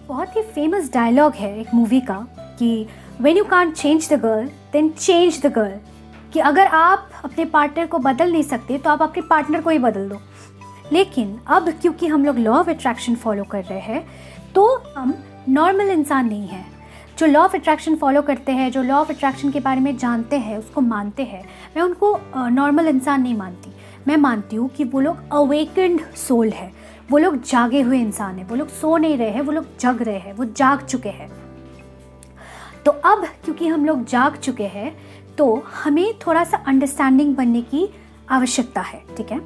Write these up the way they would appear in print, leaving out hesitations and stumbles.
बहुत ही famous dialogue है एक मूवी का कि when you can't change the girl then change the girl, कि अगर आप अपने पार्टनर को बदल नहीं सकते तो आप अपने पार्टनर को ही बदल दो। लेकिन अब क्योंकि हम लोग लॉ ऑफ अट्रैक्शन फॉलो कर रहे हैं तो हम नॉर्मल इंसान नहीं हैं। जो लॉ ऑफ अट्रैक्शन फॉलो करते हैं, जो लॉ ऑफ अट्रैक्शन के बारे में जानते हैं, उसको मानते हैं, मैं उनको नॉर्मल इंसान नहीं मानती। मैं मानती हूँ कि वो लोग अवेकेंड सोल है, वो लोग जागे हुए इंसान हैं, वो लोग सो नहीं रहे हैं, वो लोग जग रहे हैं, वो जाग चुके हैं। तो अब क्योंकि हम लोग जाग चुके हैं तो हमें थोड़ा सा अंडरस्टैंडिंग बनने की आवश्यकता है, ठीक है।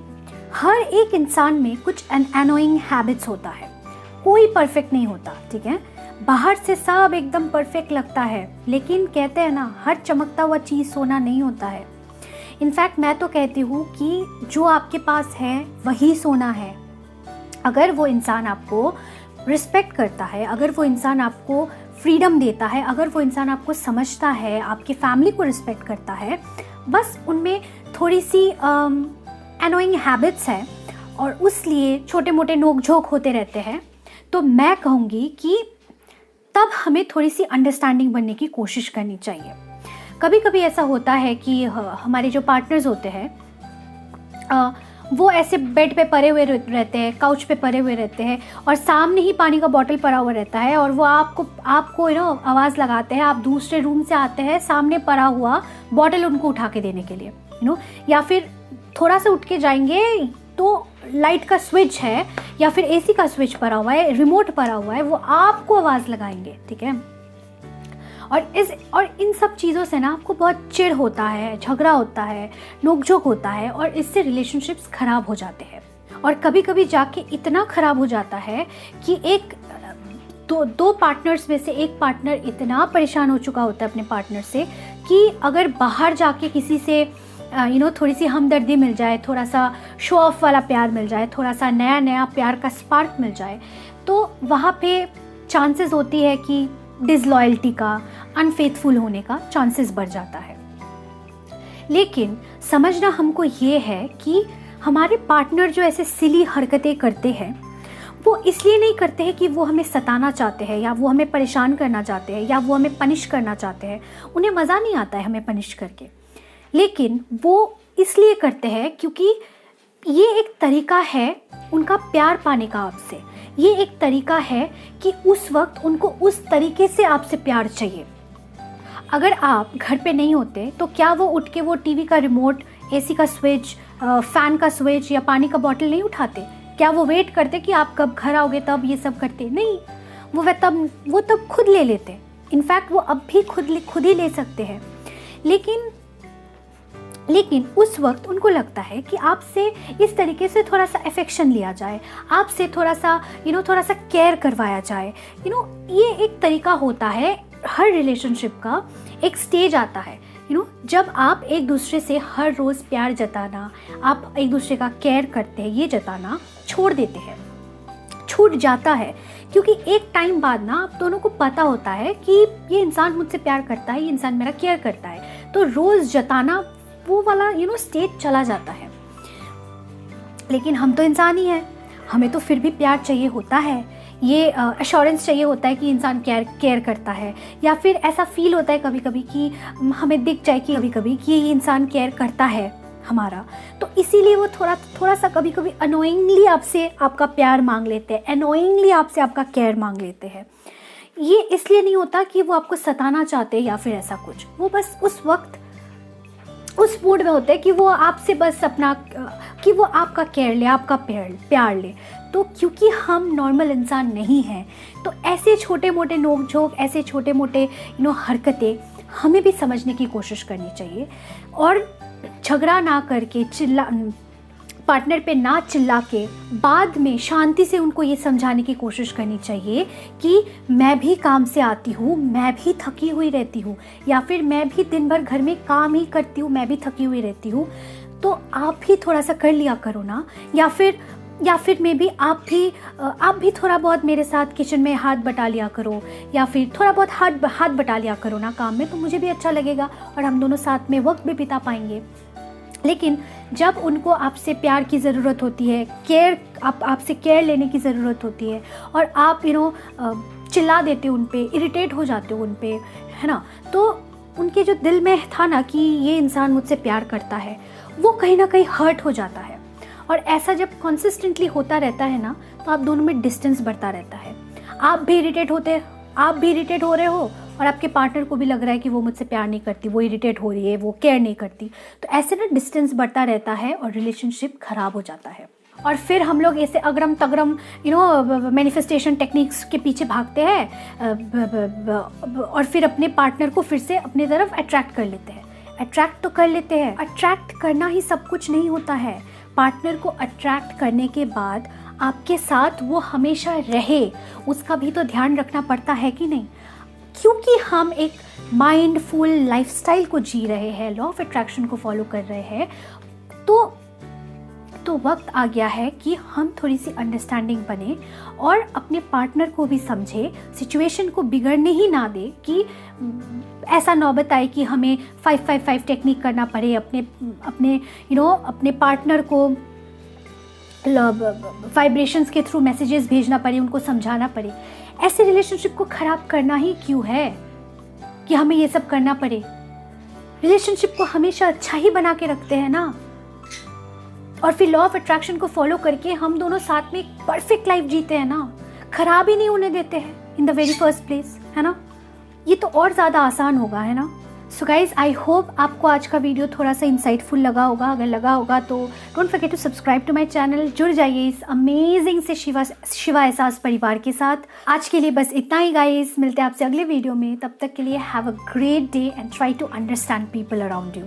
हर एक इंसान में कुछ एनोइंग हैबिट्स होता है, कोई परफेक्ट नहीं होता, ठीक है। बाहर से सब एकदम परफेक्ट लगता है, लेकिन कहते हैं ना, हर चमकता हुआ चीज़ सोना नहीं होता है। इनफैक्ट मैं तो कहती हूँ कि जो आपके पास है वही सोना है। अगर वो इंसान आपको रिस्पेक्ट करता है, अगर वो इंसान आपको फ्रीडम देता है, अगर वो इंसान आपको समझता है, आपकी फैमिली को रिस्पेक्ट करता है, बस उनमें थोड़ी सी एनोइंग हैबिट्स है और उसलिए छोटे मोटे नोक झोंक होते रहते हैं, तो मैं कहूँगी कि तब हमें थोड़ी सी अंडरस्टैंडिंग बनने की कोशिश करनी चाहिए। कभी कभी ऐसा होता है कि हमारे जो पार्टनर्स होते हैं वो ऐसे बेड पे पड़े हुए रहते हैं, काउच पे पड़े हुए रहते हैं और सामने ही पानी का बॉटल पड़ा हुआ रहता है और वो आपको आवाज़ लगाते हैं, आप दूसरे रूम से आते हैं, सामने पड़ा हुआ बॉटल उनको उठा के देने के लिए, या फिर थोड़ा सा उठ के जाएंगे तो लाइट का स्विच है या फिर एसी का स्विच पड़ा हुआ है, रिमोट पड़ा हुआ है, वो आपको आवाज़ लगाएंगे, ठीक है। और इन सब चीज़ों से ना आपको बहुत चिढ़ होता है, झगड़ा होता है, नोकझोंक होता है और इससे रिलेशनशिप्स ख़राब हो जाते हैं। और कभी कभी जाके इतना ख़राब हो जाता है कि दो पार्टनर्स में से एक पार्टनर इतना परेशान हो चुका होता है अपने पार्टनर से कि अगर बाहर जाके किसी से थोड़ी सी हमदर्दी मिल जाए, थोड़ा सा शो ऑफ वाला प्यार मिल जाए, थोड़ा सा नया नया प्यार का स्पार्क मिल जाए, तो वहाँ पे चांसेस होती है कि डिसलॉयल्टी का, अनफेथफुल होने का चांसेस बढ़ जाता है। लेकिन समझना हमको ये है कि हमारे पार्टनर जो ऐसे सिली हरकतें करते हैं वो इसलिए नहीं करते हैं कि वो हमें सताना चाहते हैं या वो हमें परेशान करना चाहते हैं या वो हमें पनिश करना चाहते हैं। उन्हें मज़ा नहीं आता है हमें पनिश करके, लेकिन वो इसलिए करते हैं क्योंकि ये एक तरीका है उनका प्यार पाने का आपसे। ये एक तरीका है कि उस वक्त उनको उस तरीके से आपसे प्यार चाहिए। अगर आप घर पे नहीं होते तो क्या वो उठ के वो टीवी का रिमोट, एसी का स्विच, फैन का स्विच या पानी का बॉटल नहीं उठाते? क्या वो वेट करते कि आप कब घर आओगे तब ये सब करते? नहीं, वो तब खुद ले लेते। इनफैक्ट वो अब भी खुद ही ले सकते हैं। लेकिन उस वक्त उनको लगता है कि आपसे इस तरीके से थोड़ा सा अफेक्शन लिया जाए, आपसे थोड़ा सा केयर करवाया जाए। ये एक तरीका होता है, हर रिलेशनशिप का एक स्टेज आता है। जब आप एक दूसरे से हर रोज़ प्यार जताना, आप एक दूसरे का केयर करते हैं, ये जताना छोड़ देते हैं, छूट जाता है। क्योंकि एक टाइम बाद ना आप दोनों को पता होता है कि ये इंसान मुझसे प्यार करता है, ये इंसान मेरा केयर करता है, तो रोज़ जताना वो वाला स्टेज चला जाता है। लेकिन हम तो इंसान ही हैं, हमें तो फिर भी प्यार चाहिए होता है, ये अश्योरेंस चाहिए होता है कि इंसान केयर करता है, या फिर ऐसा फील होता है कभी कभी कि हमें दिख जाए कि कभी कभी कि ये इंसान केयर करता है हमारा। तो इसीलिए वो थोड़ा सा कभी कभी अनोइंगली आपसे आपका प्यार मांग लेते हैं, अनोइंगली आपसे आपका केयर मांग लेते हैं। ये इसलिए नहीं होता कि वो आपको सताना चाहते या फिर ऐसा कुछ, वो बस उस वक्त उस मूड में होते हैं कि वो आपसे बस कि वो आपका केयर ले, आपका प्यार ले। तो क्योंकि हम नॉर्मल इंसान नहीं हैं, तो ऐसे छोटे मोटे नोक झोंक, ऐसे छोटे मोटे हरकतें हमें भी समझने की कोशिश करनी चाहिए और झगड़ा ना करके, पार्टनर पे ना चिल्ला के, बाद में शांति से उनको ये समझाने की कोशिश करनी चाहिए कि मैं भी काम से आती हूँ, मैं भी थकी हुई रहती हूँ, या फिर मैं भी दिन भर घर में काम ही करती हूँ, मैं भी थकी हुई रहती हूँ, तो आप भी थोड़ा सा कर लिया करो ना। या फिर मे भी आप भी थोड़ा बहुत मेरे साथ किचन में हाथ बटा लिया करो, या फिर थोड़ा बहुत हाथ बटा लिया करो ना काम में, तो मुझे भी अच्छा लगेगा और हम दोनों साथ में वक्त भी बिता पाएंगे। लेकिन जब उनको आपसे प्यार की ज़रूरत होती है, आपसे केयर लेने की ज़रूरत होती है और आप चिल्ला देते हो उन पे, इरिटेट हो जाते हो उन पे, है ना, तो उनके जो दिल में था ना कि ये इंसान मुझसे प्यार करता है, वो कहीं ना कहीं हर्ट हो जाता है। और ऐसा जब कंसिस्टेंटली होता रहता है ना, तो आप दोनों में डिस्टेंस बढ़ता रहता है। आप भी इरिटेट हो रहे हो और आपके पार्टनर को भी लग रहा है कि वो मुझसे प्यार नहीं करती, वो इरिटेट हो रही है, वो केयर नहीं करती। तो ऐसे ना डिस्टेंस बढ़ता रहता है और रिलेशनशिप ख़राब हो जाता है। और फिर हम लोग ऐसे अगरम तगरम मैनिफेस्टेशन टेक्निक्स के पीछे भागते हैं और फिर अपने पार्टनर को फिर से अपनी तरफ अट्रैक्ट कर लेते हैं। अट्रैक्ट तो कर लेते हैं, अट्रैक्ट करना ही सब कुछ नहीं होता है। पार्टनर को अट्रैक्ट करने के बाद आपके साथ वो हमेशा रहे, उसका भी तो ध्यान रखना पड़ता है कि नहीं। क्योंकि हम एक माइंडफुल लाइफस्टाइल को जी रहे हैं, लॉ ऑफ अट्रैक्शन को फॉलो कर रहे हैं, तो वक्त आ गया है कि हम थोड़ी सी अंडरस्टैंडिंग बने और अपने पार्टनर को भी समझे, सिचुएशन को बिगड़ने ही ना दे कि ऐसा नौबत आए कि हमें 555 टेक्निक करना पड़े, अपने पार्टनर को वाइब्रेशंस के थ्रू मैसेजेस भेजना पड़े, उनको समझाना पड़े। ऐसे रिलेशनशिप को ख़राब करना ही क्यों है कि हमें ये सब करना पड़े। रिलेशनशिप को हमेशा अच्छा ही बना के रखते हैं ना, और फिर लॉ ऑफ अट्रैक्शन को फॉलो करके हम दोनों साथ में एक परफेक्ट लाइफ जीते हैं ना, ख़राब ही नहीं होने देते हैं in the very first place, है ना। ये तो और ज़्यादा आसान होगा, है ना। सो गाइज, आई होप आपको आज का वीडियो थोड़ा सा इंसाइटफुल लगा होगा। अगर लगा होगा तो don't forget to subscribe to my channel. जुड़ जाइए इस अमेजिंग से शिवा एहसास परिवार के साथ। आज के लिए बस इतना ही गाइज, मिलते हैं आपसे अगले वीडियो में। तब तक के लिए have a great day and try to understand people around you.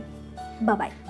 Bye bye.